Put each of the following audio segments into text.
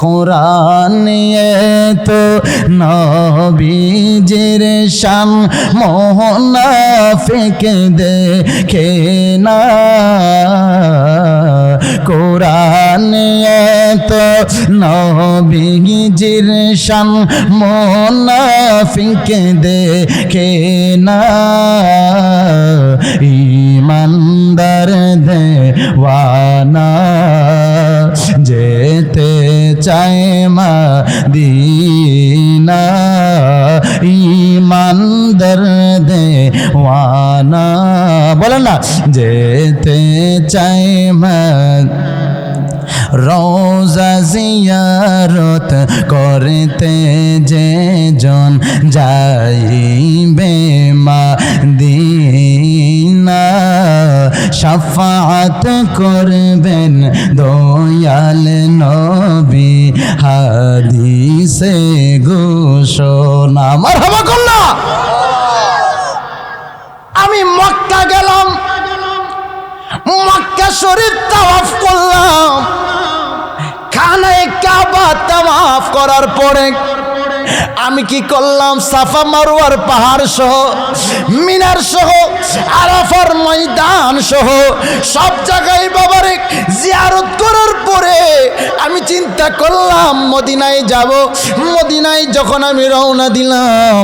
কোরআনে তো নবীজির শান মুনাফিক দেখে না কোরআনে তো নবীজির শান মুনাফিক দেখে না ইমানদার দেওয়ানা যেতে চায় মদিনা ইমানদার দেওয়ানা বলেন না যেতে চায় রোজা জিয়ারত করতে যে জন যাইবে মদিনা শাফাআত করবেন দয়াল নবী হাদিসে ঘোষণা মারহাবা কল্লা। আমি মক্কা গেলাম, মক্কা শরীফ তাওয়াফ করলাম, খানায়ে কাবা তাওয়াফ করার পরে আমি কি করলাম সাফা মারওয়ার পাহাড় সহ মিনার সহ আরাফার ময়দান সহ সব জায়গায় বাবারে জিয়ারত করার পরে আমি চিন্তা করলাম মদিনায় যাব। মদিনায় যখন আমি রওনা দিলাম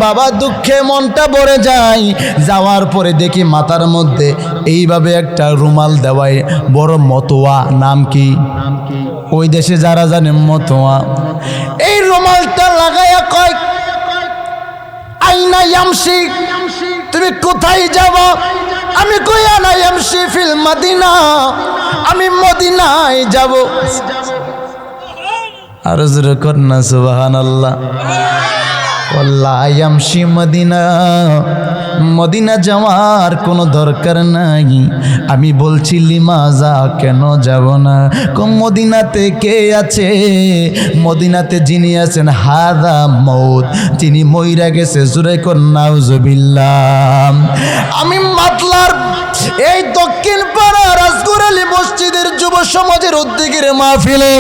বাবা দুঃখে মনটা ভরে যায়। যাওয়ার পরে দেখি মাথার মধ্যে এইভাবে একটা রুমাল দেওয়ায় বড় মতোয়া, নাম কি ওই দেশে যারা জানে মতোয়া, এই রুমালটা লাগাইয়া কয় আইনা ইয়ামশি, তুমি কোথায় যাবা? আমি কই আনা ইয়ামশি ফিল মদিনা, আমি মদিনায় যাব। আর জোরে কর না সুবহানাল্লাহ। আল্লাহ ইয়ামশি মদিনা, মদিনা যাওয়ার কোনো দরকার নাই। আমি বলছি লিমাজা, কেন যাব না? মদিনাতে কে আছে? মদিনাতে যিনি আছেন হাদা মউত, তিনি মইরা গেছে। জোরে কর নাউজুবিল্লাহ। আমি মাতলার এই দক্ষিণ পাড়া রাজগুর আলী মসজিদের যুব সমাজের উদ্যোগের মাহফিলে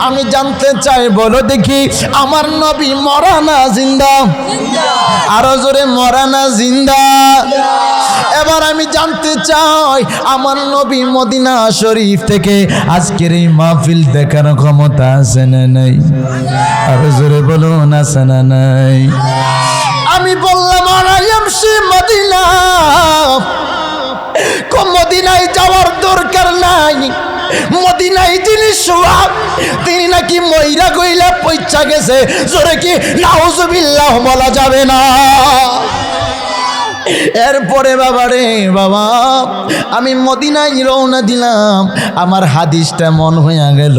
আমি জানতে চাই, বলো দেখি আমার নবী মরা না জিন্দা? আরো জোরে মরা না জিন্দা? এবার আমি জানতে চাই আমার নবী মদিনা শরীফ থেকে আজকের এই মাহফিল দেখার ক্ষমতা আছে না নাই? আরো জোরে বলুন আছে না নাই? আমি বললাম আয়ামশি মদিনা, মদিনায় যাওয়ার দরকার নাই। মদিনায় যিনি শোয়া তিনি নাকি মইরা গইলা পয়সা গেছে। জোরে কি নাউজুবিল্লাহ বলা যাবে না? এরপরে বাবা রে বাবা আমি মদিনায় রওনা দিলাম। আমার হাদিসটা মন হইয়া গেল।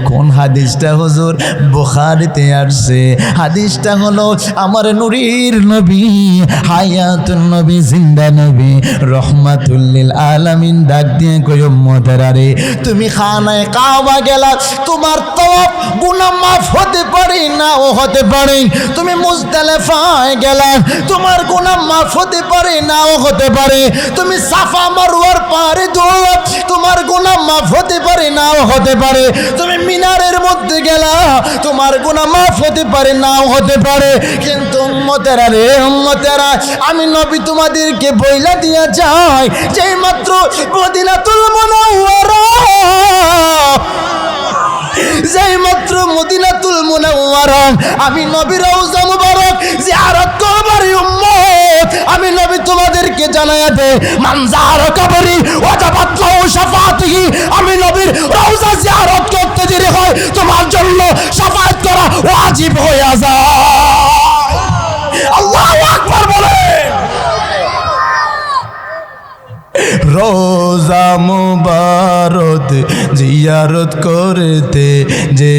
কোন হাদিসটা হুজুর? বুখারীতে আসছে। হাদিসটা হলো আমার নূরের নবী, হায়াতুন নবী, জিন্দা নবী, রহমাতুল লিল আলামিন ডাক দিয়ে কই উম্মতেরা রে, তুমি খানায়ে কাবা গেলা, তোমার তওয়াফ গুনাহ মাফ হতে পারে নাও হতে পারে। তুমি মুজদালিফায় গেলা, তোমার গুনাহ মাফ হতে পারে নাও হতে পারে। তুমি সাফা মারওয়ার পাহাড়ে দৌড়, তোমার গুনাহ মাফ হতে পারে নাও হতে পারে। তুমি মিনারের মধ্যে গেলা, তোমার গুনাহ মাফ হতে পারে নাও হতে পারে। কিন্তু উম্মতেরা রে উম্মতেরা, আমি নবী তোমাদেরকে বইলা দিয়া যাই, যেই মাত্র মদিনাতুল মুনাওয়ারা, যেই মাত্র মদিনাতুল মুনাওয়ারা আমি নবীর রওজা মুবারক জিয়ারত করবার উম্মত, আমি নবী তোমাদেরকে জানায়া দে, মান যারা কবরি ওয়াজাবাত লাহু শাফাআতুহু, আমি নবীর রওজা জিয়ারত করতে দেরি হয় তোমার জন্য শাফাআত করা ওয়াজিব হয়ে যায়। আল্লাহু আকবার বলে। রোজা মুবারক জিয়ারত করতে যে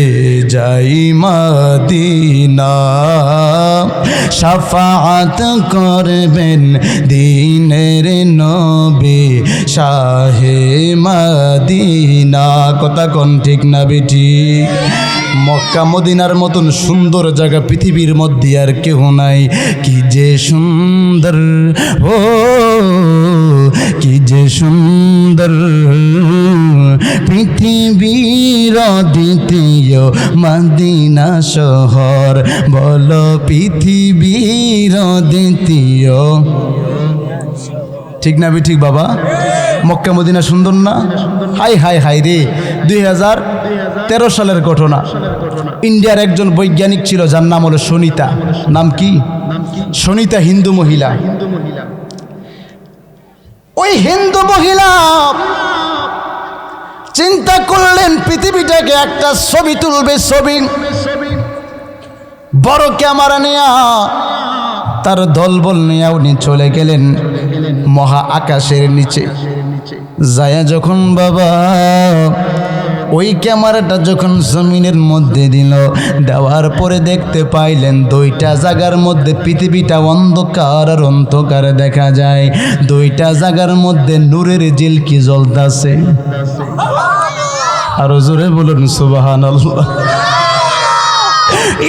যাই মদিনা, শাফাআত করবেন দিনের নবী শাহে মদিনা। কথা কোন ঠিক না বেটি? মক্কা মদিনার মতন সুন্দর জায়গা পৃথিবীর মধ্যে আর কেউ নাই। কি যে সুন্দর, ও কি যে সুন্দর পৃথিবীর দ্বিতীয় মদিনা শহর, বলো পৃথিবীর দ্বিতীয়, ঠিক না ঠিক বাবা? মক্কা মদিনা সুন্দর না? হাই হাই হাই রে, 2013 সালের ঘটনা। ইন্ডিয়ার একজন বৈজ্ঞানিক ছিল, যার নাম হলো সুনিতা। নাম কি? সুনিতা, হিন্দু মহিলা। ওই হিন্দু মহিলা চিন্তা করলেন পৃথিবীটাকে একটা ছবি তুলবে, ছবি। বড় ক্যামেরা নিয়ে, তার দলবল নিয়ে উনি চলে গেলেন মহা আকাশের নিচে। যায় যখন বাবা ওই ক্যামেরাটা যখন জমিনের মধ্যে দিল, দেওয়ার পরে দেখতে পাইলেন দুইটা জায়গার মধ্যে পৃথিবীটা অন্ধকার আর অন্ধকার দেখা যায়। দুইটা জায়গার মধ্যে নূরের ঝিলকি জ্বলতাছে। আরো জোরে বলুন সুবহানাল্লাহ।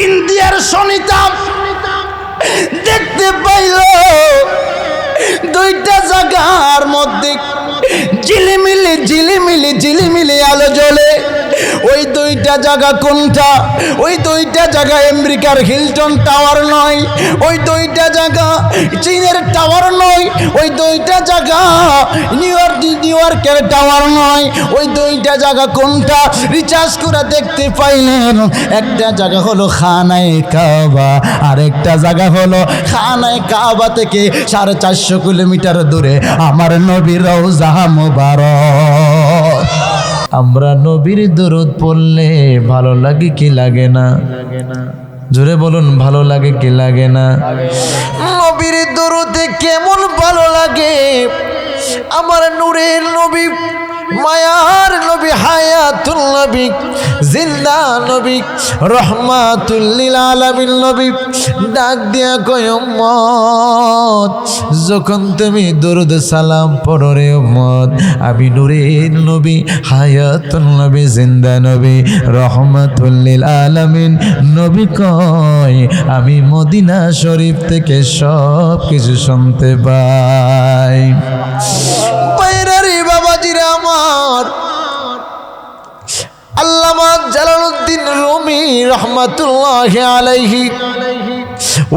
ইন্ডিয়ার সুনিতা দেখতে পাইল দুইটা জায়গার মধ্যে ঝিলিমিলি ঝিলিমিলি ঝিলিমিলি আলো জ্বলে। ওই দুইটা জায়গা কোনটা? ওই দুইটা জায়গা আমেরিকার হিলটন টাওয়ার নয়, ওই দুইটা জায়গা চীনের টাওয়ার নয়, ওই দুইটা জায়গা নিউইয়র্কের টাওয়ার নয়। ওই দুইটা জায়গা কোনটা? রিচার্জ করে দেখতে পাইলেন একটা জায়গা হলো খানায়ে কাবা, আরেকটা জায়গা হলো খানায়ে কাবা থেকে 450 কিলোমিটার দূরে আমার নবীর রওজা মুবারক। আমরা নবীর দরুদ পড়লে ভালো লাগে কি লাগে না? জোরে বলুন, ভালো লাগে কি লাগে না? নবীর দরুদে কেমন ভালো লাগে। আমার নূরের নবী, মায়ার নবী, হায়াতুল নবী, জিন্দা নবী, রহমাতুল লিল আলামিন নবী ডাক দিয়া কয় উম্মত, যখন তুমি দরুদ সালাম পড়ো রে উম্মত, আমি নূরের নবী, হায়াতুল নবী, জিন্দা নবী, রহমাতুল লিল আলামিন নবী কয় আমি মদিনা শরীফ থেকে সব কিছু শুনতে পাই। বাইরারি বাবাজিরা আমার, আল্লামা জালালউদ্দিন রুমি রহমাতুল্লাহি আলাইহি,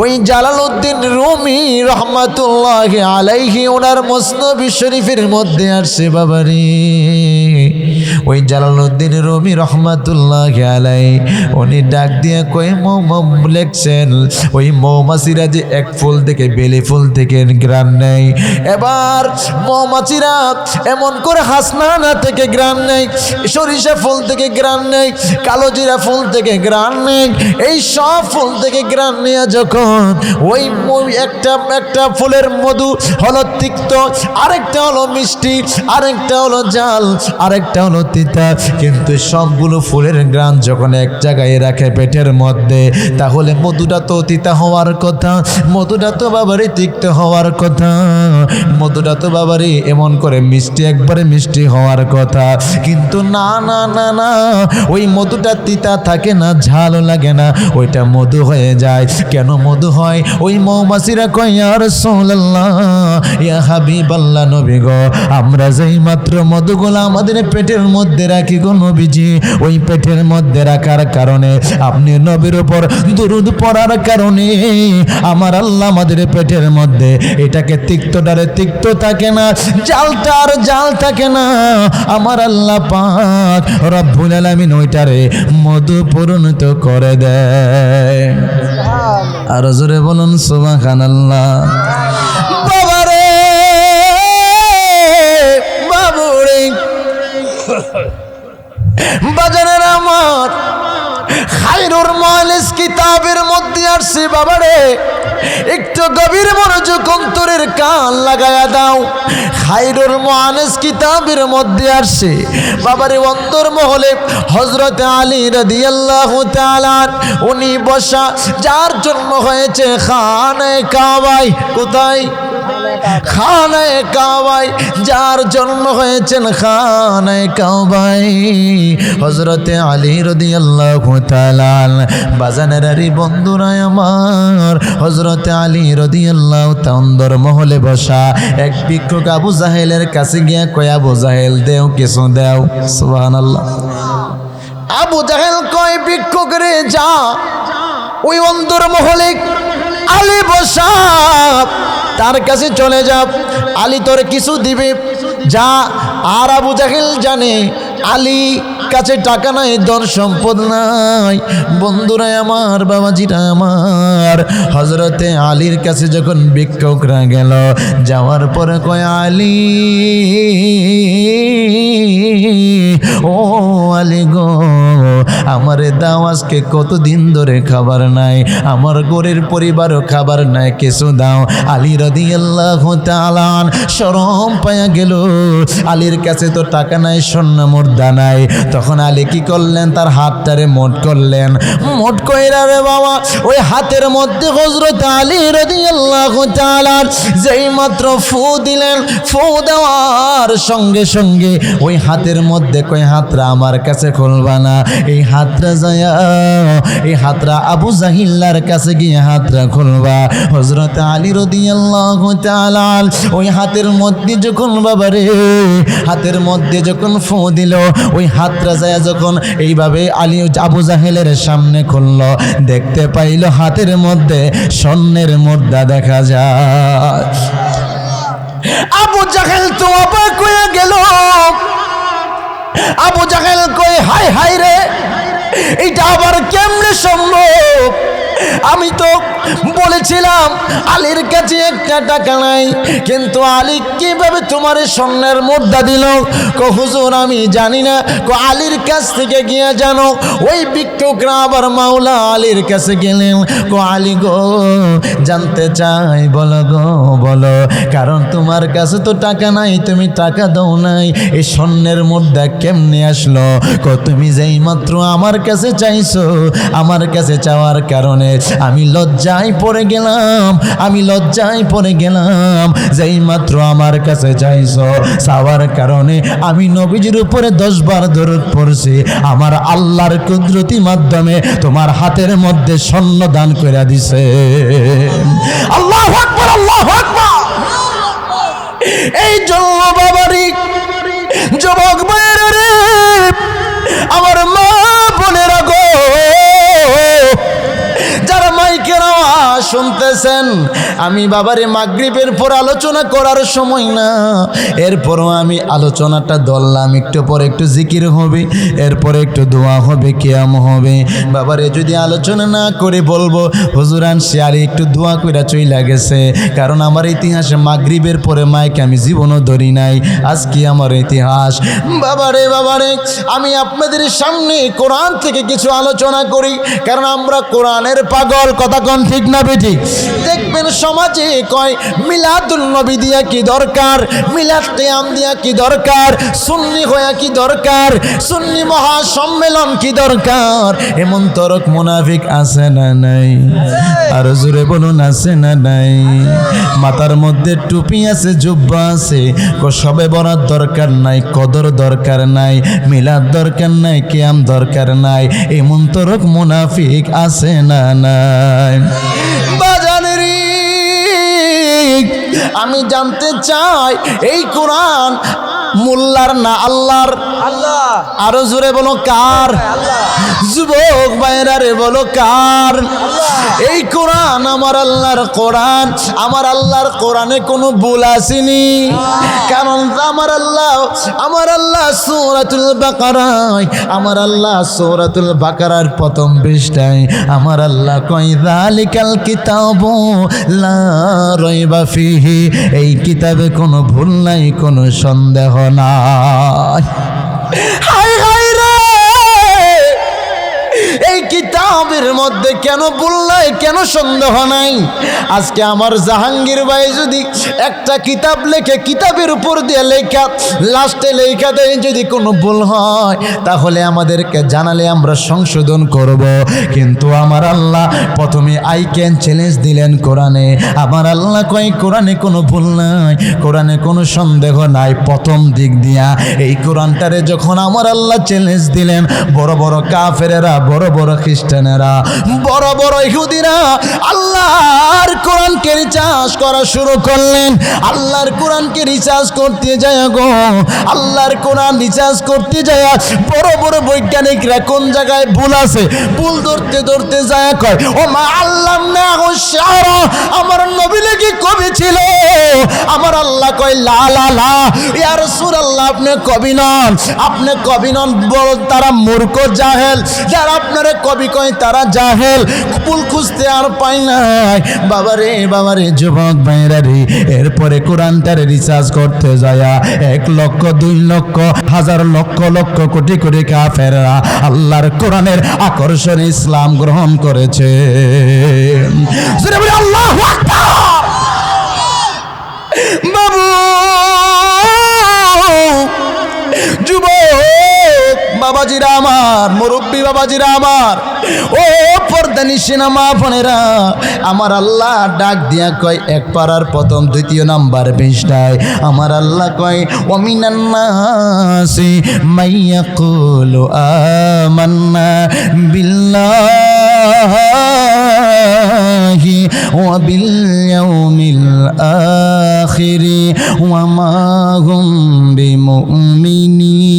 ওই জালালউদ্দিন রুমি রহমাতুল্লাহি আলাইহি ওনার মুসনদ শরীফের মধ্যে আসছে বাবারে। ওই জালালউদ্দিন রুমি রহমাতুল্লাহি আলাইহি উনি ডাক দিয়ে কয় লেখছেন ওই মৌমাছিরা যে এক ফুল থেকে বেলি ফুল থেকে গ্রান নেয়, এবার মৌমাছিরা এমন করে হাসনানা থেকে গ্রান নেয়, সরিষা ফুল থেকে গ্রান নেয়, কালোজিরা ফুল থেকে গ্রান নেয়, এই সব ফুল থেকে গ্রান নিয়ে যখন ওই একটা ফুলের মধু হলো তিক্ত, আরেকটা হলো মিষ্টি, আরেকটা হলো জাল, আরেকটা হলো তিতা, কিন্তু সবগুলো ফুলের গ্রান যখন এক জায়গায় রাখে পেটের মধ্যে, তাহলে মধুটা তো তিতা হওয়ার কথা, মধুটা তো বাবারে তিক্ত হওয়ার কথা, মধুটা তো বাবারে এমন করে মিষ্টি, একবারে মিষ্টি হওয়ার কথা। কিন্তু না না না না, ওই মধুটা তিতা থাকে না, ঝাল লাগে না, ওইটা মধু হয়ে যায়। কেন মধু হয়? ওই মৌমাছিরা কয় ইয়া রাসূলুল্লাহ, ইয়া হাবিবাল্লাহ, নবী গো, আমরা যেই মাত্র মধুগুলো আমাদের পেটের মধ্যে রাখি গো নবীজি, ওই পেটের মধ্যে রাখার কারণে, আপনি নবীর উপর দুরূদ পড়ার কারণে আমার আল্লাহ আমাদের পেটের মধ্যে এটাকে তিক্তটারে তিক্ত থাকে না, জালটার জাল থাকে না, আমার আল্লাহ পাক রব্বুল আলামিন ওইটারে মধু পরিণত করে দেয়। আর জোরে বলুন সুবহানাল্লাহ। বাবারে বাবুরে বাজারের আমার খায়রুল মুআল্লিস কিতাবের মধ্যে আসছে বাবারে, একটু গভীর মনোযোগ অন্তরের কান লাগায়া দাও। খায়রুল মুআল্লিস কিতাবের মধ্যে আসছে বাবারে, অন্তর মহলে হযরত আলী রাদিয়াল্লাহু তাআলা উনি বসা, যার জন্ম হয়েছে খানায়ে কাবায়। কোথায়? খানায়ে কাবায় যার জন্ম হয়েছেন খানায়ে কাবায় হযরতে আলী রাদিয়াল্লাহু তাআলা বাজানেরারি বন্ধুরা আমার হযরতে আলী রাদিয়াল্লাহু তাআলা অন্দর মহলে বসা এক ভিক্ষুক আবু জাহেলের কাছে গিয়া কয় আবু জাহেল দেও কিছু দেও সুবহানাল্লাহ। আবু জাহেল কয় ভিক্ষুক রে যা ওই অন্দর মহলে আলী বসা তার কাছে চলে যা, আলী তোর কিছু দিবে যা। আর আবু জাহেল জানে আলী কাছে টাকা নাই, ধন সম্পদ নাই। বন্ধুরা আমার, বাবাজিরা আমার, হযরতে আলীর কাছে যখন ভিক্ষুকরা গেল, যাওয়ার পরে কয় আলী ও আলী গো আমারে দাও, আজকে কতদিন ধরে খাবার নাই, আমার ঘরের পরিবারও খাবার নাই, কিছু দাও। আলী রাদিয়াল্লাহু তাআলা শরম পায়া গেল, আলীর কাছে তো টাকা নাই, স্বর্ণ মুদ্রা নাই। তখন আলী কি করলেন, তার হাতটারে মোট করলেন, মোট কইরা রে বাবা ওই হাতের মধ্যে হযরত আলী রাদিয়াল্লাহু তাআলা যেই মাত্র ফু দিলেন, ফু দেওয়ার সঙ্গে সঙ্গে ওই হাতের মধ্যে কই হাতরা আমার কাছে খুলবা না, এই হাতরা যায়া এই হাতরা আবু জাহিল্লার কাছে গিয়ে হাতরা খুলবা। হযরত আলী রাদিয়াল্লাহু তাআলা ওই হাতের মধ্যে যখন বাবারে হাতের মধ্যে যখন ফু দিল, ওই হাতরা যায়া যখন এইভাবে আলী আবু জাহেলের সামনে খুলল, দেখতে পাইল হাতের মধ্যে স্বর্ণের মুদ্রা দেখা যায়। আবু জাহেল তো অবাক হয়ে গেল। আবু জাহেল কই হাই হাই রে, এটা আবার কেমনে সম্ভব? আমি তো বলেছিলাম আলীর কাছে একটা টাকা নাই, কিন্তু আলী কিভাবে তোমার স্বর্ণের মুদ্রা দিল? কো হুজুর আমি জানি না। কো আলীর কাছ থেকে গিয়ে জানো। ওই ভিক্ষুকরা আবার মাওলা আলীর কাছে গেলেন। কো আলী গো জানতে চাই, বলো গো বলো, কারণ তোমার কাছে তো টাকা নাই, তুমি টাকা দাও নাই, এই স্বর্ণের মুদ্রা কেমনে আসলো? কো তুমি যেই মাত্র আমার কাছে চাইছো, আমার কাছে চাওয়ার কারণে আমি লজ্জায় পড়ে গেলাম, আমি লজ্জায় পড়ে গেলাম। যেই মাত্র আমার কাছে চাইছো, চাওয়ার কারণে আমি নবীজির উপরে 10 বার দরুদ পড়ছি, আমার আল্লাহর কুদরতি মাধ্যমে তোমার হাতের মধ্যে স্বর্ণ দান করে দিছে। আল্লাহু আকবার, আল্লাহু আকবার। এই জন্য বাবারি যুবক ভাইরা রে, আমার মা বোনেরা গো, যারা মাইকের আওয়াজ শুনতেছেন, আমি বাবারে মাগরিবের পর আলোচনা করার সময় না, এরপরও আমি আলোচনাটা ধরলাম। একটু পরে একটু জিকির হবে, এরপরে একটু দোয়া হবে, কিয়াম হবে। বাবারে যদি আলোচনা না করে বলবো হুজুর আনছি আর একটু দোয়া কইরা চইলা গেছে, কারণ আমার ইতিহাসে মাগরিবের পরে মাইক আমি জীবনও ধরি নাই, আজকে আমার ইতিহাস। বাবারে বাবারে আমি আপনাদের সামনে কোরআন থেকে কিছু আলোচনা করি, কারণ আমরা কোরআনের পাগল। কথা কোন ঠিক না বেঠিক? দেখবেন সমাজে কয় মিলাদুল নবী দিয়া কি দরকার, মিলাদ কিয়াম দিয়া কি দরকার, সুন্নি হইয়া কি দরকার, সুন্নি মহাসম্মেলন কি দরকার। এমন তরক মুনাফিক আছে না নাই? আর জোরে বলুন আছে না নাই? মাথার মধ্যে টুপি আছে, জুব্বা আছে, সবে বরাত দরকার নাই, কদর দরকার নাই, মিলাদ দরকার নাই, কিয়াম দরকার নাই। এমন তরক মুনাফিক আছে না নাই? বাজানেরি আমি জানতে চাই এই কোরআন মোল্লার না আল্লাহর? আল্লাহ। আরো জোরে বলো কার? যুবক ভাইরা রে বলো কার? এই কোরআন আমার আল্লাহর কোরআন। আমার আল্লাহর কোরআনে কোনো ভুল আসেনি, কারণ আমার আল্লাহ সূরাতুল বাকারায়, আমার আল্লাহ সূরাতুল বাকারার প্রথম পৃষ্ঠায় আমার আল্লাহ কয় যালিকাল কিতাবু লা রাইবা ফিহি, এই কিতাবে কোনো ভুল নাই, কোনো সন্দেহ নাই। হায় হায় রে, এই কিতাবের মধ্যে কেন ভুল নাই, কেন সন্দেহ নাই? আজকে আমার জাহাঙ্গীর ভাই যদি একটা কিতাব লেখে, কিতাবের উপর দিয়ে লেখা লাস্টে লেখা দেয় যদি কোনো ভুল হয়, তাহলে আমাদেরকে জানালে আমরা সংশোধন করব। কিন্তু আমার আল্লাহ প্রথমে আই ক্যান চ্যালেঞ্জ দিলেন কোরআনে। আমার আল্লাহ কয় কোরআনে কোনো ভুল নাই, কোরআনে কোনো সন্দেহ নাই। প্রথম দিক দিয়া এই কোরআনটারে যখন আমার আল্লাহ চ্যালেঞ্জ দিলেন, বড় বড় কাফেরেরা, বড় বড় খ্রিস্টানেরা, বড় বড় ইহুদিরা আল্লাহর কোরআনকে রিচার্জ করা শুরু করলেন। আল্লাহর কোরআনকে রিচার্জ করতে যায় গো, আল্লাহর কোরআন রিচার্জ করতে যায় বড় বড় বৈজ্ঞানিকরা কোন জায়গায় ভুল আছে, ভুল ধরতে ধরতে যায় কয় ও মা আল্লামনাহু শি'রা, আমার নবী নাকি কবি ছিল। আমার আল্লাহ কয় লা লা লা ইয়া রাসূলুল্লাহ, আপনি কবি নন, আপনি কবি নন, বড় তারা মূর্খ জাহেল। যারা আপনারে কবি কয় তারা জাহেল, ভুল খুঁজতে আর পাই নাই। বাবারে যুবক ভাইরা রে, এরপরে কোরআনটারে রিসার্চ করতে যায় 1 লক্ষ 2 লক্ষ হাজার লক্ষ লক্ষ কোটি কোটি কাফেররা আল্লাহর কোরআনের আকর্ষণে ইসলাম গ্রহণ করেছে। আল্লাহু আকবার। বাবু যুবক বাবাজিরা আমার, মুরব্বী বাবাজিরা আমার, ও পর্দানিশিনা মা বোনেরা, আমার আল্লাহ ডাক দিয়া কয় এক পারার প্রথম 2 নাম্বার পৃষ্ঠায় আমার আল্লাহ কয় ওয়ামিনান নাসি মাইয়াকুলু আমান্না বিল্লাহি ওয়া বিল ইয়াউমিল আখিরি ওয়া মা হুম বিমুমিনিন।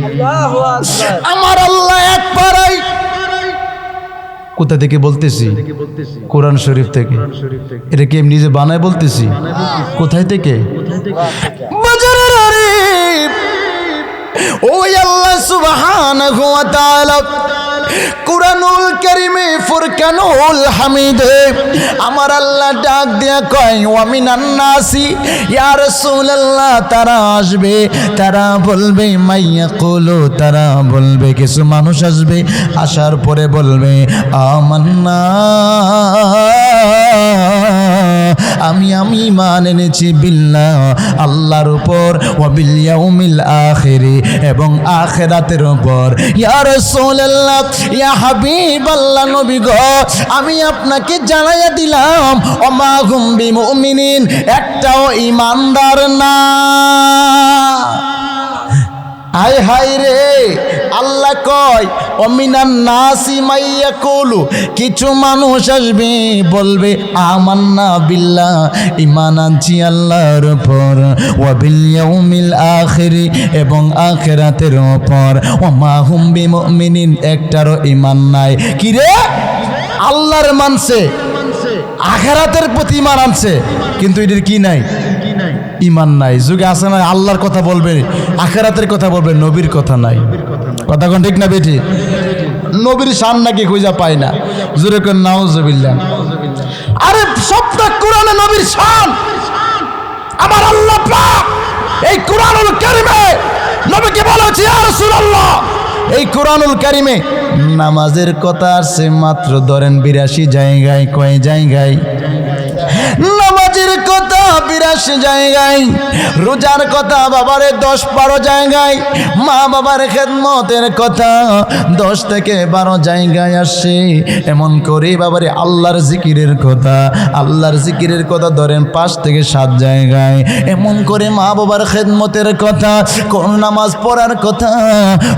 আল্লাহু আকবার। আমার আল্লাহ এক পারাই কোথা থেকে বলতেছি? কোরআন শরীফ থেকে। এটা কি এমনি যে বানায় বলতেছি? কোথায় থেকে? বাজারের আরিফ ওই আল্লাহ সুবহানাহু ওয়া তাআলা কুরআনুল কারীমে ফুরকানুল হামিদে আমার আল্লাহ ডাক দিয়া কয় ওয়া মিনান নাসি ইয়া রাসূলুল্লাহ, তারা আসবে, তারা বলবে মাইয়াকুলু, তারা বলবে, কিছু মানুষ আসবে, আসার পরে বলবে আমান্না, আমি ঈমান এনেছি বিল্লাহ, আল্লাহর উপর, ওয়া বিল ইয়াউমিল আখিরি, এবং আখিরাতের উপর। ইয়া রাসূলুল্লাহ, ইয়া হাবিবাল্লাহ, নবী গো, আমি আপনাকে জানাইয়া দিলাম ওমা হুম বিমুমিনিন, একটাও ঈমানদার না। আয় হায় রে, আল্লাহ কয় অমিনান নাসি মাইয়াকুলু, কিছু মানুষ আসবে বলবে আমান্না বিল্লাহ, ঈমান আনছি আল্লাহর উপর, ওয়া বিল ইয়াউমিল আখিরি, এবং আখিরাতের উপর, ওয়া মা হুম বিমুমিনিন, একটারও ঈমান নাই। কি রে, আল্লাহর মানছে, আখিরাতের প্রতি ঈমান আনছে, কিন্তু এদের কি নাই? ঈমান নাই। যুগে আছে না, আল্লাহর কথা বলবে, আখিরাতের কথা বলবে, নবীর কথা নাই। কথা কোন ঠিক না বেটি? নবীর শান নাকি খুঁজা পায় না। জোরে কোন নাউজুবিল্লাহ। আরে সবটা কোরআনে নবীর শান। আমার আল্লাহ পাক এই কোরআনুল কারীমে নবীকে বলেছে ইয়া রাসূলুল্লাহ, এই কোরআনুল কারীমে নামাজের কথা আছে মাত্র ধরেন 82 জায়গায়। কয় জায়গায়? নামাজের কথা 82 জায়গায়, রোজার কথা বাবারে 10-12 জায়গায়, মা বাবার খেদমতের কথা 10 থেকে 12 জায়গায় আসে। এমন করে বাবারে আল্লাহর জিকিরের কথা, আল্লাহর জিকিরের কথা ধরেন 5 থেকে 7 জায়গায়। এমন করে মা বাবার খেদমতের কথা, কোন নামাজ পড়ার কথা,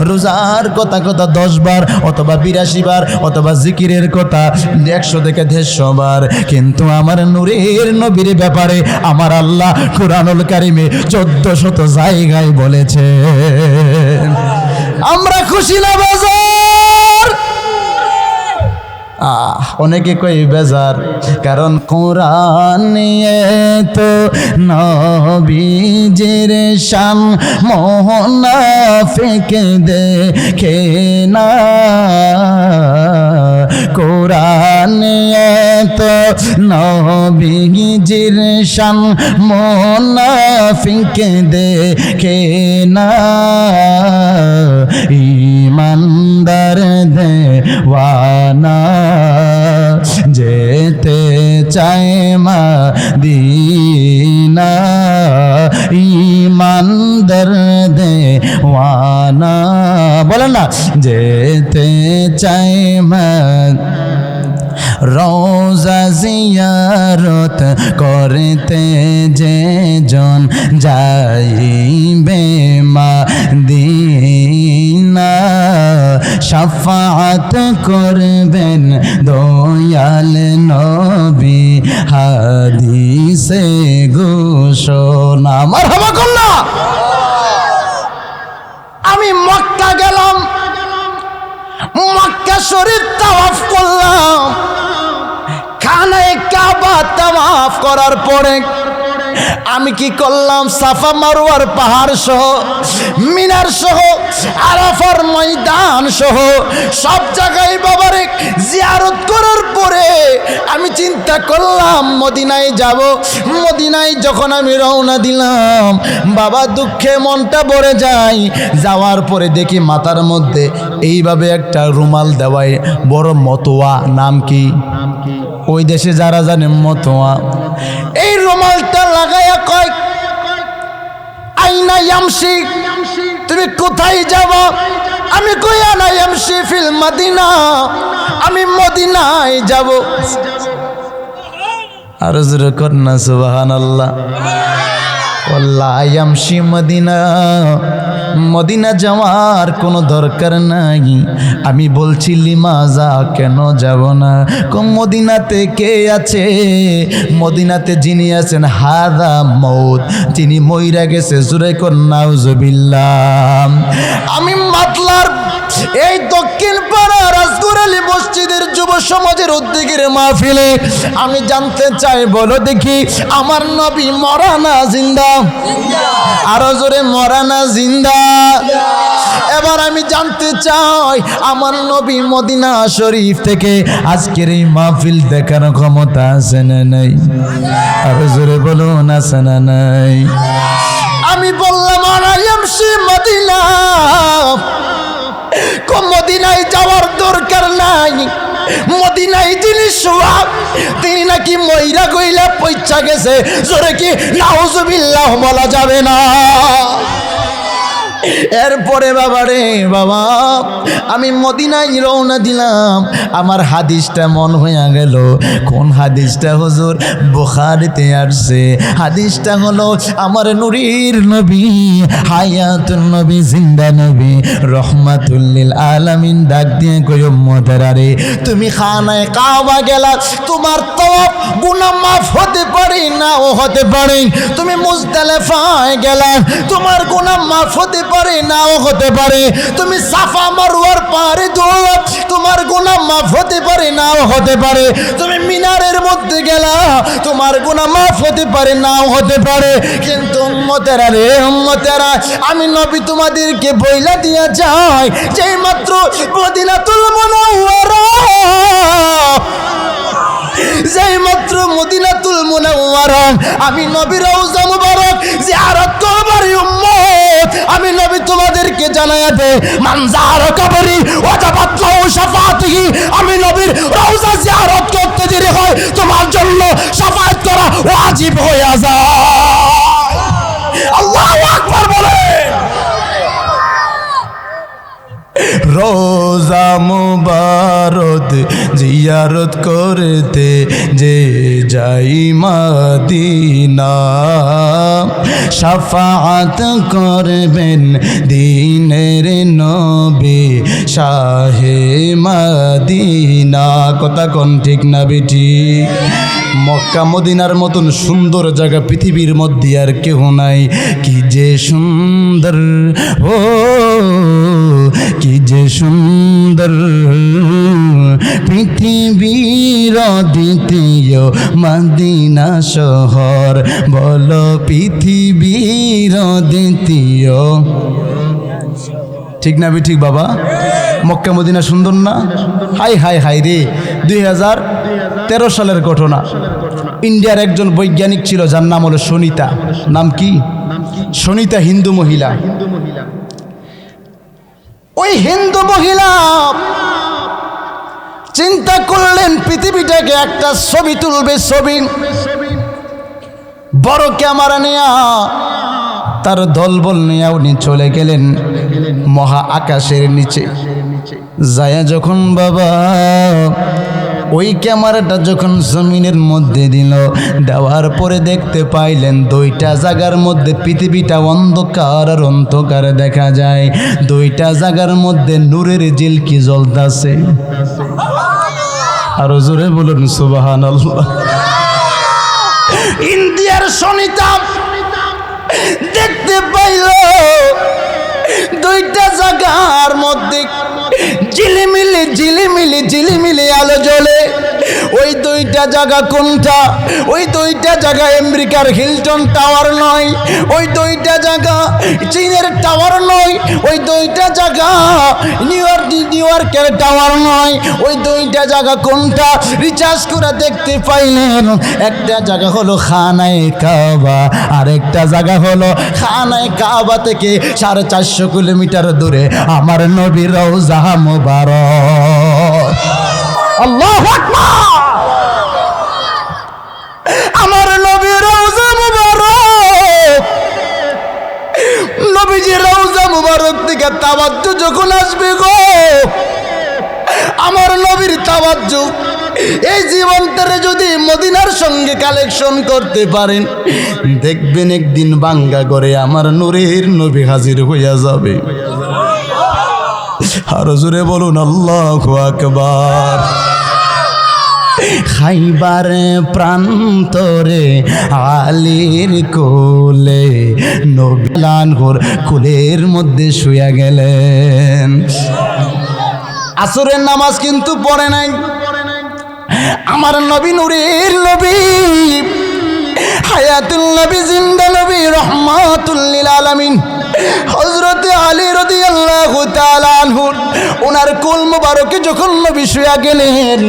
রোজার কথা 10 বার অথবা 82 বার, অথবা জিকিরের কথা 100 থেকে 150 বার। কিন্তু আমার নূরের নবীর ব্যাপারে আমার আল্লাহ কুরআনুল কারীমে 1400 জায়গায় বলেছে। আমরা খুশি না বেজার? অনেকে কই বেজার, কারণ কোরআনে তো নবীজির শান মুনাফিক দেখে না। কোরআনে তো নবীজির শান মুনাফিক দেখে না ইমানদার দেওয়ানা যেতে চায় মদিনা ইমানদার দেওয়ানা বলেন না যেতে চায় রোজা জিয়ারত করতে যে জন যাইবে মদিনা শাফাআত করবেন দয়াল নবী হাদিসে ঘোষণা মারহাবা করলা। আমি মক্কা গেলাম, মক্কা শরীফ তাওয়াফ করলাম, খানায়ে কাবা তাওয়াফ করার পরে আমি কি করলাম সাফা মারওয়ার পাহাড় সহ মিনার সহ আরাফার ময়দান সহ সব জায়গায় বাবারে জিয়ারত করার পরে আমি চিন্তা করলাম মদিনায় যাব। মদিনায় যখন আমি রওনা দিলাম বাবা দুঃখে মনটা ভরে যায়। যাওয়ার পরে দেখি মাথার মধ্যে এইভাবে একটা রুমাল দেওয়াই বড় মতোয়া, নাম কি ওই দেশে যারা জানে মতোয়া, এই রুমালটা লাগাইয়া কয় আইনা ইয়ামশি, তুমি কোথায় যাবা? আমি কই আনা ইয়ামশি ফিল মদিনা, আমি মদিনায় যাব। আর জোরে কন্না সুবহানাল্লাহ। ওয়াল্লাহ ইয়ামশি মদিনা, মদিনা যাওয়ার কোনো দরকার নাই। আমি বলছি লিমাজা, কেন যাব না? মদিনাতে কে আছে? মদিনাতে যিনি আছেন হাদা মউত, তিনি মইরা গেছে। জোরে কর নাউজুবিল্লাহ। আমি মাতলার এই দক্ষিণ পাড়া রাজগুর আলী মসজিদের যুব সমাজের উদ্যোগের মাহফিলে আমি জানতে চাই, বলো দেখি আমার নবী মরা না জিন্দা? আরো জোরে মরা না জিন্দা? এবার আমি জানতে চাই আমার নবী মদিনা শরীফ থেকে আজকের এই মাহফিল দেখার ক্ষমতা আছে না নাই? আরো জোরে বলুন আছে না নাই? আমি বললাম আনায়ামসি মদিনা, মদিনায় যাওয়ার দরকার নাই। মদিনায় যিনি শোয়া তিনি নাকি মইরা গইলা পয়সা গেছে। জোরে কি নাউজুবিল্লাহ বলা যাবে না? এরপরে বাবা রে বাবা আমি মদিনায় রওনা দিলাম। আমার হাদিসটা মন হয়ে গেল। কোন হাদিসটা হুজুর? বুখারীতে আসছে। হাদিসটা হলো আমার নূরের নবী, হায়াতুন নবী, জিন্দা নবী, রহমাতুল লিল আলামিন ডাক দিয়ে কই উম্মতেরা রে, তুমি খানায়ে কাবা গেলা, তোমার তওয়াফ গুনাহ মাফ হতে পারে নাও হতে পারে। তুমি মুজদালিফায় গেলা, তোমার গুনাহ মাফ হতে পারে নাও হতে পারে। তুমি সাফা মারওয়ার পাহাড়ে দৌড়, তোমার গুনাহ মাফ হতে পারে নাও হতে পারে। তুমি মিনারের মধ্যে গেলা, তোমার গুনাহ মাফ হতে পারে নাও হতে পারে। কিন্তু উম্মতেরা রে উম্মতেরা, আমি নবী তোমাদেরকে বইলা দিয়া যাই, যেই মাত্র মদিনাতুল মুনাওয়ারা, যেই মাত্র মদিনাতুল মুনাওয়ারা আমি নবী রওজা মুবারক জিয়ারত করবার উম্মত, আমি নবী তোমাদেরকে জানায়া দে, মান যারা কবরি ওয়াজাবাত লাহু শাফাআতুহু, আমি নবীর রওজা জিয়ারত করতে দেরি হয় তোমার জন্য শাফাআত করা ওয়াজিব হয়ে যায়। আল্লাহু আকবার বলে। রোজা মুবারক জিয়ারত করতে যে যাই মদিনা, শাফাআত করবেন দিনের নবী শাহে মদিনা। কথা কোন ঠিক না বেটি? মক্কা মদিনার মতন সুন্দর জায়গা পৃথিবীর মধ্যে আর কেউ নাই। কি যে সুন্দর, ও কি যে সুন্দর পৃথিবীর দ্বিতীয় মদিনা শহর, বলো পৃথিবীর দ্বিতীয়, ঠিক না ঠিক বাবা? মক্কা মদিনা সুন্দর না? হাই হাই হাই রে, 2000 2013 সালের ঘটনা। ইন্ডিয়ার একজন বৈজ্ঞানিক ছিল, যার নাম হলো সুনিতা। নাম কি? সুনিতা, হিন্দু মহিলা। ওই হিন্দু মহিলা চিন্তা করলেন পৃথিবীটাকে একটা ছবি তুলবে। ছবি বড় ক্যামেরা নিয়ে, তার দলবল নিয়ে উনি চলে গেলেন মহা আকাশের নিচে। যায় যখন বাবা ওই ক্যামেরাটা যখন জমিনের মধ্যে দিল, দেওয়ার পরে দেখতে পাইলেন দুইটা জায়গার মধ্যে পৃথিবীটা অন্ধকার আর অন্ধকার দেখা যায়। দুইটা জায়গার মধ্যে নূরের ঝিলকি জ্বলতাছে। আরো জোরে বলুন সুবহানাল্লাহ। ইন্ডিয়ার সুনিতা দেখতে পাইল দুইটা জায়গার মধ্যে ঝিলিমিলি ঝিলিমিলি ঝিলিমিলি আলো জ্বলে। ওই দুইটা জায়গা কোনটা? ওই দুইটা জায়গা আমেরিকার হিলটন টাওয়ার নয়, ওই দুইটা জায়গা চীনের টাওয়ার নয়, ওই দুইটা জায়গা নিউইয়র্কের টাওয়ার নয়। ওই দুইটা জায়গা কোনটা? রিচার্জ করে দেখতে পাইলেন একটা জায়গা হলো খানায়ে কাবা, আর একটা জায়গা হলো খানায়ে কাবা থেকে 450 কিলোমিটার দূরে আমার নবীর রওজা মুবারক। আল্লাহু আকবার। আমার নবীর রওজা মুবারক, নবীজির রওজা মুবারক থেকে তাওয়াজ্জু যখন আসবে গো, আমার নবীর তাওয়াজ্জু এই জীবনটারে যদি মদিনার সঙ্গে কালেকশন করতে পারেন, দেখবেন একদিন বাঙ্গা করে আমার নূরের নবী হাজির হইয়া যাবে। আর জোরে বলুন আল্লাহু আকবার। খাইবার প্রান্তরে আলীর কোলে নবী লানহুর কোলের মধ্যে শুয়া গেলেন। আসরের নামাজ কিন্তু পড়ে নাই। আমার নবী নূরের নবী, হায়াতুল নবী, জিন্দা নবী, রহমাতুল লিল আলামিন হযরত আলী রাদিয়াল্লাহু তাআলা আনহু, ওনার কোল মোবারকে যখন নবী শুয়া গেলেন,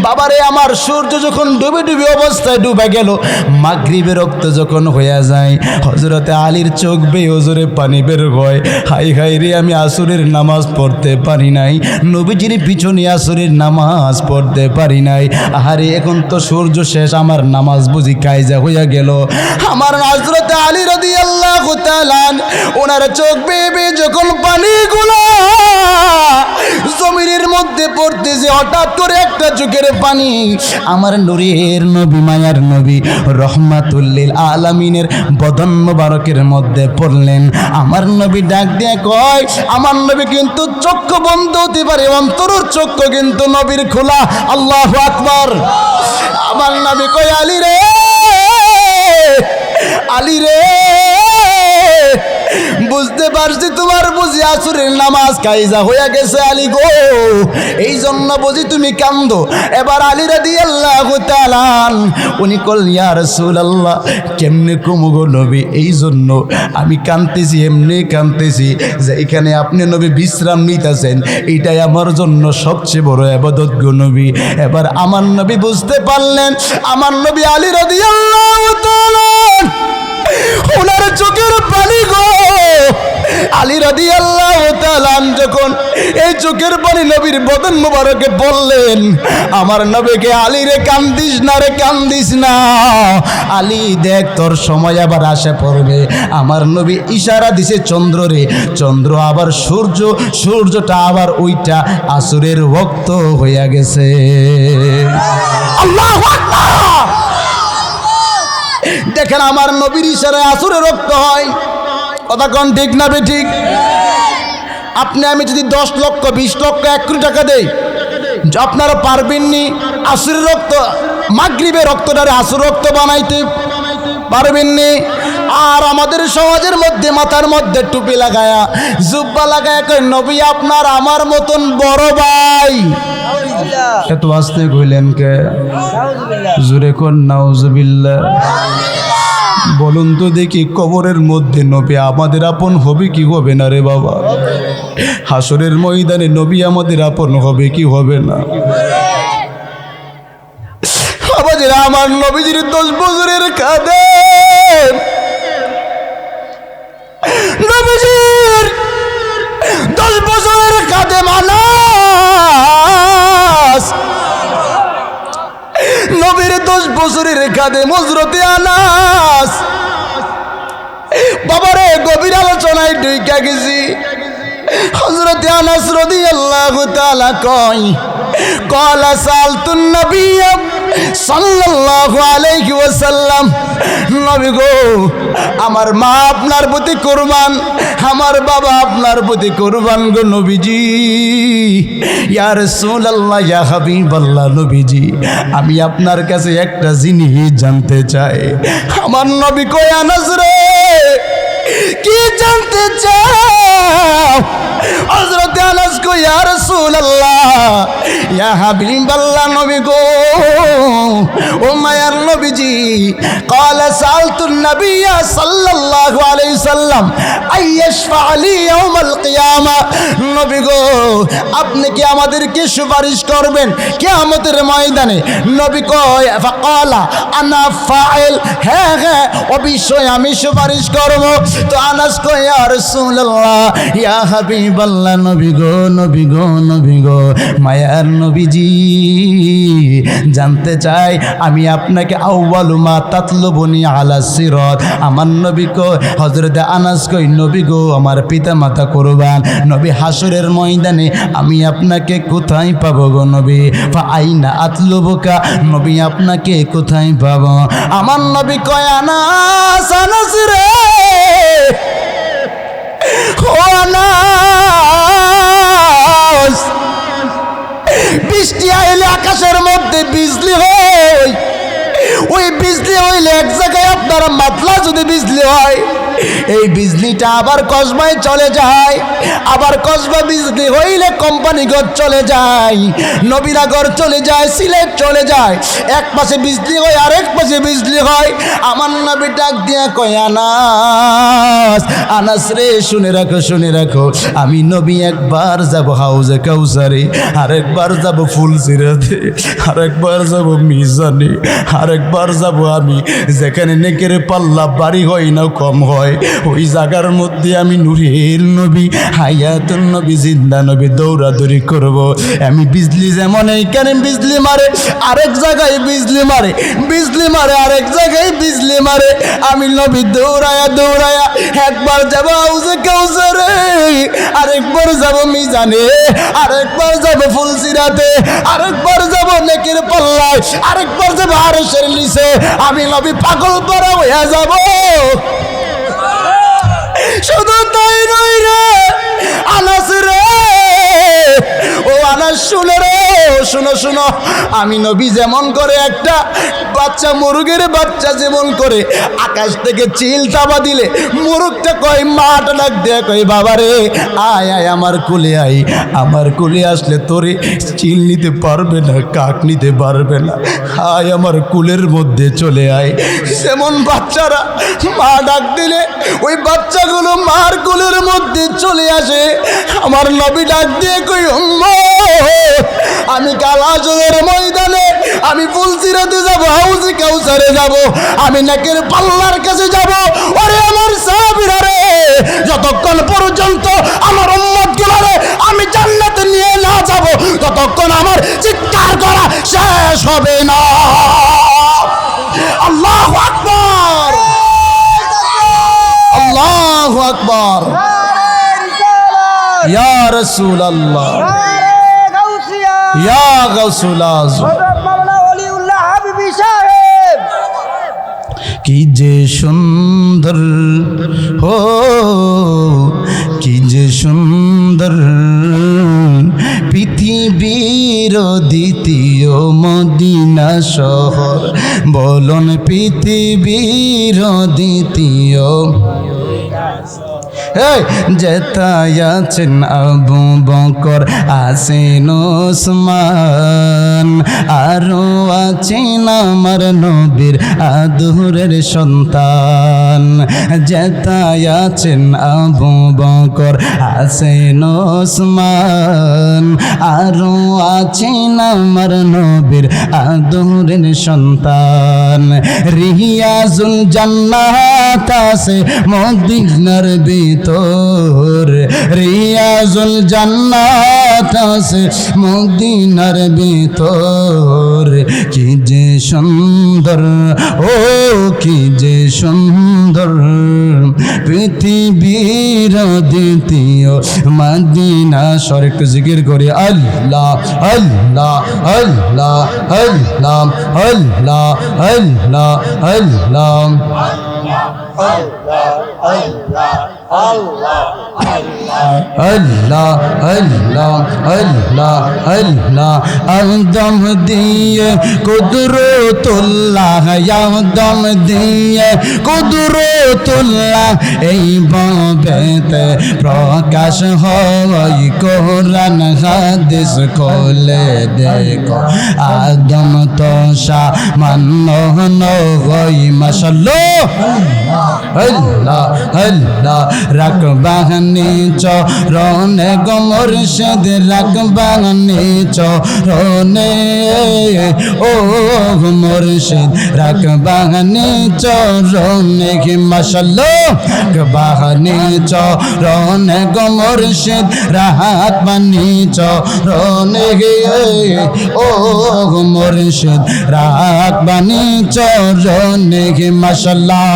বাবারে আমার সূর্য যখন ডুবে ডুবে অবস্থায় ডুবে গেল, মাগরিবের রক্ত যখন হইয়া যায়, হযরত আলীর চোখ বেয়ে ওজরে পানি বের হয়। হাই হাই রে, আমি আসরের নামাজ পড়তে পারি নাই, নবীজির পিছনে আসরের নামাজ পড়তে পারি নাই। আহারে, এখন তো সূর্য শেষ, আমার নামাজ বুঝি কায়জা হইয়া গেল। আমার হযরত আলী রাদিয়াল্লাহু তাআলা ওনার চোখ বেয়ে যখন পানিগুলো জমিনের মধ্যে পড়তেছে, হঠাৎ করে একটা চোখের পানি আমার নূরের নবী, মায়ার নবী, রহমাতুল লিল আলামিনের বদন মোবারকের মধ্যে পড়লেন। আমার নবী ডাক দিয়ে কয়, আমার নবী কিন্তু চক্ষু বন্ধ হতে পারে, অন্তরের চক্ষু কিন্তু নবীর খোলা। আল্লাহু আকবার। আমার নবী কয়, আলী রে, আলী রে, বুঝতে পারছি তোমার বুঝি আসরের নামাজ কায়জা হইয়া গেছে আলী গো, এই জন্য বুঝি তুমি কান্দো। এবার আলী রাদিয়াল্লাহু তাআলা উনি কল, ইয়া রাসূলুল্লাহ, কেমনে কমু গো নবী, এই জন্য আমি কাঁদতেছি, এমনি কাঁদতেছি যে এখানে আপনি নবী বিশ্রাম নিতেছেন, এটাই আমার জন্য সবচেয়ে বড় ইবাদত গো নবী। এবার আমার নবী বুঝতে পারলেন, আমার নবী আলী রাদিয়াল্লাহু তাআলা ওনার চোখের পানি গো, আলী রাদিয়াল্লাহু তাআলা যখন এই চোখের পানি নবীর বদন মোবারকে বললেন, আমার নবীকে, আলী রে কান্দিস না রে, কান্দিস না, আলী দেখ তোর সময় আবার আসে পড়বে। আমার নবী ইশারা দিছে চন্দ্র রে, চন্দ্র আবার সূর্যটা আবার ওইটা আসরের ওয়াক্ত হইয়া গেছে। আল্লাহু আকবার। দেখেন, আমার নবীর ইশারায় আসরের রক্ত হয়। কথা কোন ঠিক না বে ঠিক? আপনি আমি যদি 10 লক্ষ 20 লক্ষ 1 কোটি টাকা দেই, আপনারা পারবেননি আসরের রক্ত, মাগরিবের রক্তটারে আসর রক্ত বানাইতে? পারবেননি। আর আমাদের সমাজের মধ্যে মাথার মধ্যে টুপি লাগায়া, জুব্বা লাগায়া কই, নবী আপনার আমার মতন বড় ভাই। এত আস্তে কইলেন কে? জোরে কোন নাউজুবিল্লাহ। বলুন তো দেখি, কবরের মধ্যে নবী আমাদের আপন হবে কি হবে না রে বাবা? হাসরের ময়দানে নবী আমাদের আপন হবে কি হবে না? বাবাজিরা আমার নবীজির 10 বছরের খাদেম, নবীজির 10 বছরের খাদেম আনাস, নবীর 10 বছরের খাদেম হযরতে আনাস। বাবারে গভীর আলোচনায় ঢুইকা গেছি। হযরতে আনাস রাদিয়াল্লাহু তাআলা কয় ক্বালা সালতুন নবিয়্য সাল্লাল্লাহু আলাইহি ওয়াসাল্লাম, নবী গো আমার মা আপনার প্রতি কুরবান, আমার বাবা আপনার প্রতি কুরবান গো নবীজি। ইয়া রাসূলুল্লাহ ইয়া হাবিবাল্লাহ, নবীজি আমি আপনার কাছে একটা জিনিস জানতে চাই। আমার নবী কয় আনাস রে কি জানতে চাও? হযরত আনাস কয় ইয়া রাসূলুল্লাহ ইয়া হাবিবাল্লাহ, নবী গো ও মায়ার নবীজি। ক্বালা সালতুন নবিয়্য সাল্লাল্লাহু আলাইহি সাল্লাম আইয়াশফা লি ইয়াউমাল কিয়ামা, নবী গো আপনি কি আমাদেরকে সুপারিশ করবেন কিয়ামতের ময়দানে? নবী কয় ফাকালা আনা ফাইল, হ্যাঁ হ্যাঁ অবশ্যই আমি সুপারিশ করব। তো আনাস কয় ইয়া রাসূলুল্লাহ ইয়া হাবিবাল্লাহ, নবী গো নবী গো নবী গো মায়ার নবীজি জানতে চাই আমি আপনাকে আউয়ালু মা তাতলুবুনি আলা সিরাত। আমার নবী কয় হযরতে আনাস কয় নবী গো আমার পিতা মাতা কুরবান, নবী হাসরের ময়দানে আমি আপনাকে কোথায় পাবো গো নবী? ফা আইনা আতলুবুকা, নবী আপনাকে কোথায় পাবো? আমার নবী কয় আনাস, আনাস রে ও আনাস, বৃষ্টি আইলে আকাশের মধ্যে বিজলি হয়, ওই বিজলি হইলে এক জায়গায় আপনার মাতলা যদি বিজলি হয়, এই বিজলিটা আবার কসবায় চলে যায়, আবার কসবা বিজলি হইলে কোম্পানিগঞ্জ চলে যায়, নবীনগর চলে যায়, সিলেট চলে যায়। এক পাশে বিজলি হয় আর এক পাশে বিজলি হয়। আমার নবী ডাক দিয়া কয় আনাস, আনাস রে শুনে রাখো শুনে রাখো, আমি নবী একবার যাব হাউজে কাউসারে, আরেকবার যাব ফুলসিরাতে, আরেকবার যাব মিজানে, আরেকবার যাব আমি যেখানে নেকের পাল্লা বাড়ি হয় না কম হয়, ওই জায়গার মধ্যে আমি নূরের নবী হায়াতুন নবী জিন্দা নবী দৌড়াদৌড়ি করব। আমি বিজলি যেমন এইখানে বিজলি মারে আরেক জায়গায় বিজলি মারে, বিজলি মারে আরেক জায়গায় বিজলি মারে, আমি নবী দৌড়ায়া দৌড়ায়া একবার যাব হাউজে কাউসারে, আরেকবার যাব মিজানে, আরেকবার যাব ফুলসিরাতে, আরেকবার যাব নেকের পাল্লায়, আরেকবার যাব আরশের নিচে। আমি নবী পাগল পারা হইয়া যাব। শুধু তাই নয় রে আনাস রে, ও আনাস শুনে রে, শুনো শুনো, আমি নবী যেমন করে একটা বাচ্চা মুরগের বাচ্চা যেমন করে আকাশ থেকে চিল চাপা দিলে মুরগটা কয় মাটা ডাক দেয়া কয় বাবা রে আয় আয় আমার কোলে আয়, আমার কোলে আসলে তোরে চিল নিতে পারবে না, কাক নিতে পারবে না, আয় আমার কোলের মধ্যে চলে আয়। যেমন বাচ্চারা মা ডাক দিলে ওই বাচ্চাগুলো মার কোলের মধ্যে চলে আসে, আমার নবী ডাক দিয়ে কই আমি কাল হাসরের ময়দানে আমি ফুলসিরাতে যাব, হাউজে কাউসারে যাব, আমি নেকের পাল্লার কাছে যাব। ওরে আমার সাহাবীরা রে, যতক্ষণ পর্যন্ত আমার উম্মতগুলোরে আমি জান্নাতে নিয়ে না যাব ততক্ষণ আমার চিৎকার করা শেষ হবে না। আল্লাহু আকবার, আল্লাহু আকবার, ইয়া রাসূলুল্লাহ, ইয়া গাউসুল আযম, কি যে সুন্দর হো, কি যে সুন্দর পৃথিবীর দ্বিতীয় মদিনা শহর, বলুন পৃথিবীর দ্বিতীয় যেথায় আছেন আবু বকর আছেন ওসমান আরো আছেন আমার নবীর আদরের সন্তান যেথায় আছেন আবু বকর আছেন ওসমান আরো আছেন আমার নবীর আদরের সন্তান রিয়াজুল জান্নাত আছে মদিনার ভিতর রিয়াজুল জান্নাত আছে মদিনার ভিতর কি যে সুন্দর ও কি যে সুন্দর পৃথিবীর দ্বিতীয় মদিনা শহর একটু জিকির করি আল্লাহ আল্লাহ আল্লাহ আল্লাহ আল্লাহ আল্লাহ আল্লাহ আল্লাহ আল্লাহ আল্লাহ আল্লাহ আদম দিয়ে কুদরতুল্লাহ আদম দিয়ে কুদরতুল্লাহ এই ভাবেতে প্রকাশ হয় কোরআন হাদিস খোলে দেখো আদম তো সামান্য নয় মাশাআল্লাহ আল্লাহ আল্লাহ রাখবানি চরণে গো মুর্শিদ রাখবানি চরণে ও মুর্শিদ রাখবানি চরণে কি মাশাআল্লাহ রাখবানি চরণে গো মুর্শিদ রাখবানি চরণে ও মুর্শিদ রাখবানি চরণে কি মাশাআল্লাহ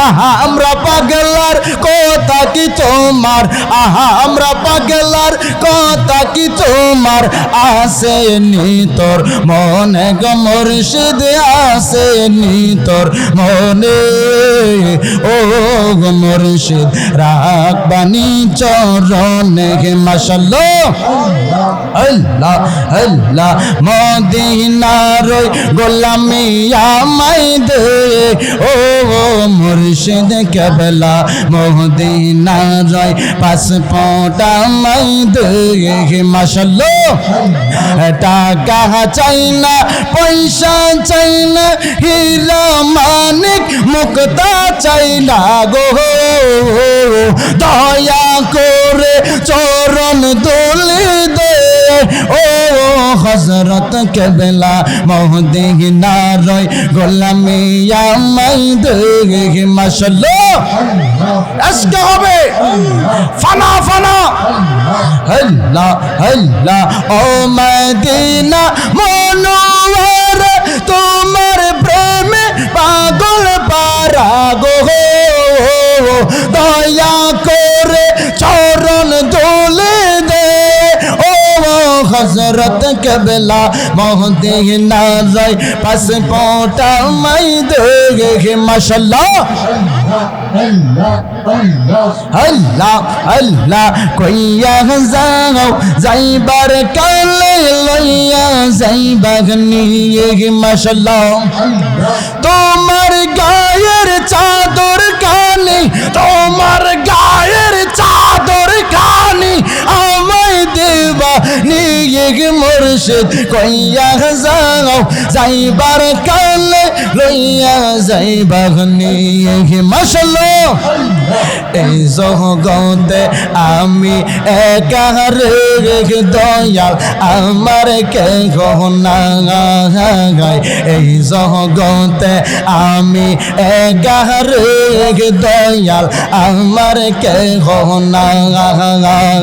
আহা আমরা পাগলার কথা কি তোমার আহা আমরা পাগলার কথা কি তোমার আসেনি তোর মনে গো মুর্শিদ আসেনি তোর মনে ও গো মুর্শিদ রাখবানি চরণে হে মাশাআল্লাহ আল্লাহ আল্লাহ মদিনার গোলামি আমায় দে ও মুর্শিদ কেবলা মদিনার পাসপোর্ট আমায় দে মাশাআল্লাহ টাকা চাই না পয়সা চাই না হীরা মানিক মুক্তা চাই না গো দয়া করে চরণ দোলে দে ও হযরত কেবলা মদিনার গোলামি আমায় দে মাশাআল্লাহ আজকে হবে ফানা ফানা আল্লাহ আল্লাহ ও মদিনা মনোহর তোমার প্রেমে পাগল পারা গো দয়া করে চরণ দোলে দে ও হযরত কেবলা মদিনার পাসপোর্ট আমায় দে মাশাআল্লাহ আল্লাহ আল্লাহ কইয়া যাও যাইবার কালে লইয়া যাইবার নিয়ে মাশাআল্লাহ তোমার গায়ের চাদর কানি তোমার গায়ের চাদর কানি আমায় দেবা নিয়ে মুর্শিদ কইয়া যাও যাইবার কালে লইয়া যাইবার নিয়ে মাশাআল্লাহ এই জগতে আমি একা রে দয়াল আমার কে গহনা গায় এই জগতে আমি একা রে দয়াল আমার কে গহনা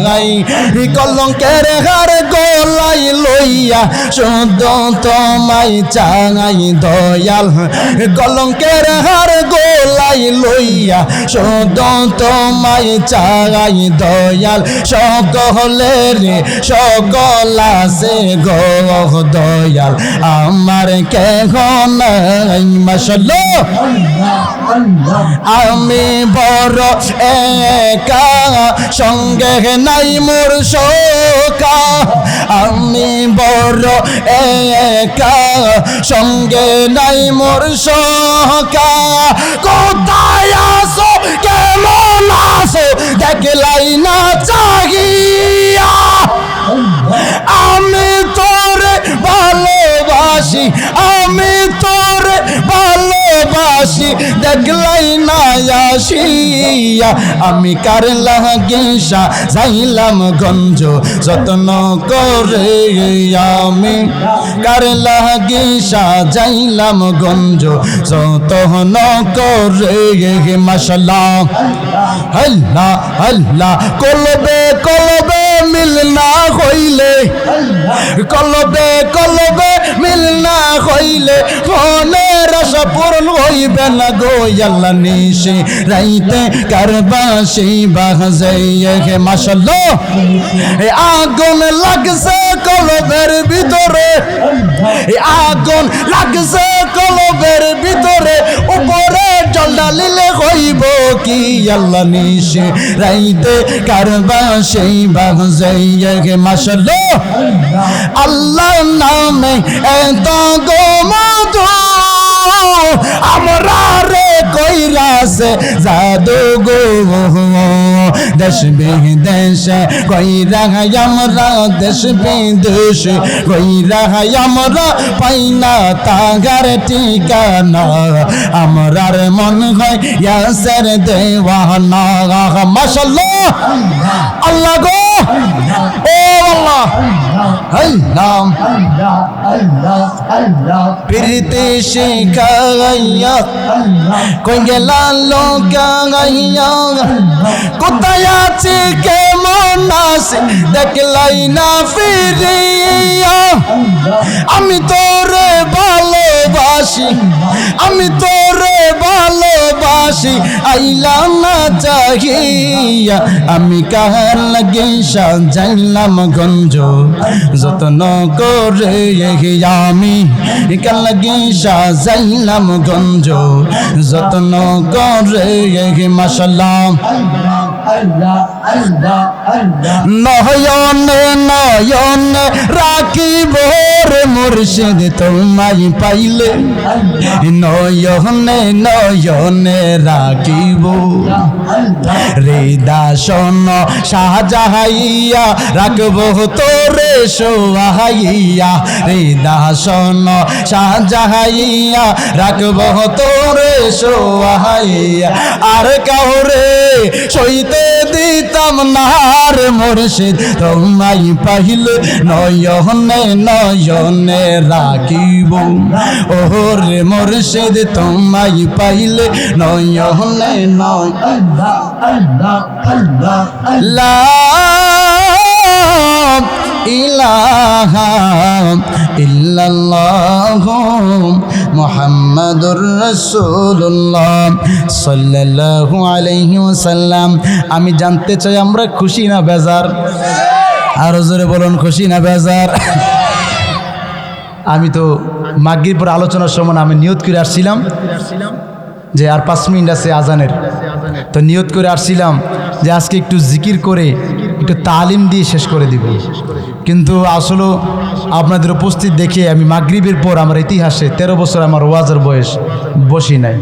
গায় কলঙ্কের হার গলাই লইয়া শুদ্ধ তোমায় চাঙাই দয়াল কলঙ্কের হার গোলাই লইয়া শুদ্ধ তোমায় চাঙাই দয়াল সকলের সকল আছে গো দয়াল আমার কে নাই মাশাআল্লাহ আমি বড় একা সঙ্গে নাই মোর শোকা আমি বড় বড় একা, সঙ্গে নাই মোর সখা। কোথায় আসো কেমন আসো দেখলাই না চাহিয়া, আমি তোরে ভালোবাসি, আমি তোরে ভালোবাসি দেখলাই না আসিয়া। আমি কার লাগে যাইলাম গঞ্জ যত্ন করে, আমি কার লাগে যাইলাম গঞ্জ যত্ন করে। মাশাআল্লাহ আল্লাহ আল্লাহ। কলবে কলবে মিল না হইলে, কলবে কলবে মিল না হইলে মনের আশা পূরণ হইবে না গো আল্লাহ। নিশি রাইতে কারবাসি বাজাইয়ে মাশাআল্লাহ। আগুন লাগছে কলবের ভিতরে, আগুন লাগছে কলবের ভিতরে, উপরে জল ঢালিলে হইব কি আল্লাহ। নিশি রাইতে কারবাসি বাজাইয়ে মাশাআল্লাহ। আল্লাহ নামে এত গো মধু, আমরা রে কইরাছে জাদু গো। দেশ বিদেশে কইরা আমরা, দেশ বিদেশে কইরা আমরা পাই না তাগার ঠিকানা। আমরার মন হয় ইয়াসের দেওয়ানা। মাশাআল্লাহ আল্লাহ গো ও আল্লাহ আল্লাহ আল্লাহ। প্রীতি শিখাইয়া কই গেলা লোকাইয়া, কোথায় আছে কেমন আছে দেখলাই না ফিরিয়া। আমি তোরে ভালোবাসি, আমি তোরে ভালোবাসি আইলাম না চাহিয়া। আমি কার লাগে সাজাইলাম গঞ্জ যত্ন করে, আমি কার লাগে সাজাইলাম গঞ্জ যত্ন করে। মাশাআল্লাহ নয়নে নয়নে রাখিব রে মুর্শিদ তোমায় পাইলে, নয়নে নয়নে রাখিব। হৃদাসন সাজাইয়া রাখব তোরে সোহাইয়া, হৃদাসন সাজাইয়া রাখব তোরে সোহাইয়া। আর কাউরে সইতে দিতাম না রে মুর্শিদ তোমায় পাইলে, নয়নে নয়নে রাখিব। ওরে মুর্শিদ তোমায় পাইলে নয়নে নয়। লা ইলাহা ইল্লাল্লাহু মুহাম্মাদুর রাসূলুল্লাহ সাল্লাল্লাহু আলাইহি ওয়াসাল্লাম। আমি জানতে চাই আমরা খুশি না বেজার? আরো জোরে বলুন, খুশি না বেজার? আমি তো মাগরিব পর আলোচনার সময় আমি নিয়ত করে আসছিলাম যে আর 5 মিনিট আছে আজানের, তো নিয়ত করে আসছিলাম যে আজকে একটু জিকির করে একটু তালিম দিয়ে শেষ করে দিব। কিন্তু আসলে আপনাদের উপস্থিত দেখে আমি মাগরিবের পর আমার ইতিহাসে 13 বছর আমার ওয়াজের বয়স বসি নাই,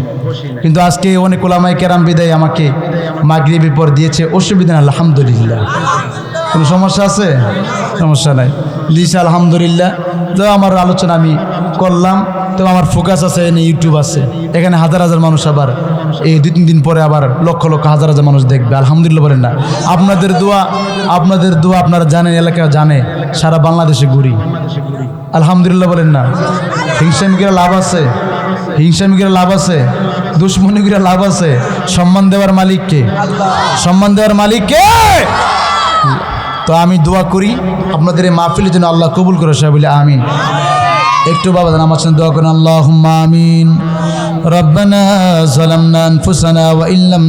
কিন্তু আজকে অনেক ওলামায়ে কেরাম বিদায় আমাকে মাগরিবের পর দিয়েছে। অসুবিধা না, আলহামদুলিল্লাহ। কোনো সমস্যা আছে? সমস্যা নাই, দিয়েছে আলহামদুলিল্লাহ। তো আমার আলোচনা আমি করলাম, তো আমার ফোকাস আছে, এখানে ইউটিউব আছে, এখানে হাজার হাজার মানুষ, আবার এই 2-3 দিন পরে আবার লক্ষ লক্ষ হাজার হাজার মানুষ দেখবে। আলহামদুলিল্লাহ বলেন না? আপনাদের দোয়া আপনারা জানেন, এলাকা জানে, সারা বাংলাদেশে ঘুরি। আলহামদুলিল্লাহ বলেন না? হিংসামিকেরা লাভ আছে, হিংসামিকেরা লাভ আছে, দুশ্মনীরা লাভ আছে। সম্মান দেওয়ার মালিক কে? সম্মান দেওয়ার মালিক কে? তো আমি দোয়া করি আপনাদের এই মাহফিলের জন্য আল্লাহ কবুল করে, সবাই বলে আমিন। একটু বাবা আমার সাথে দোয়া করেন, আল্লাহুম্মা আমিন। রব্বানা যালামনা আনফুসানা ওয়া ইল্লাম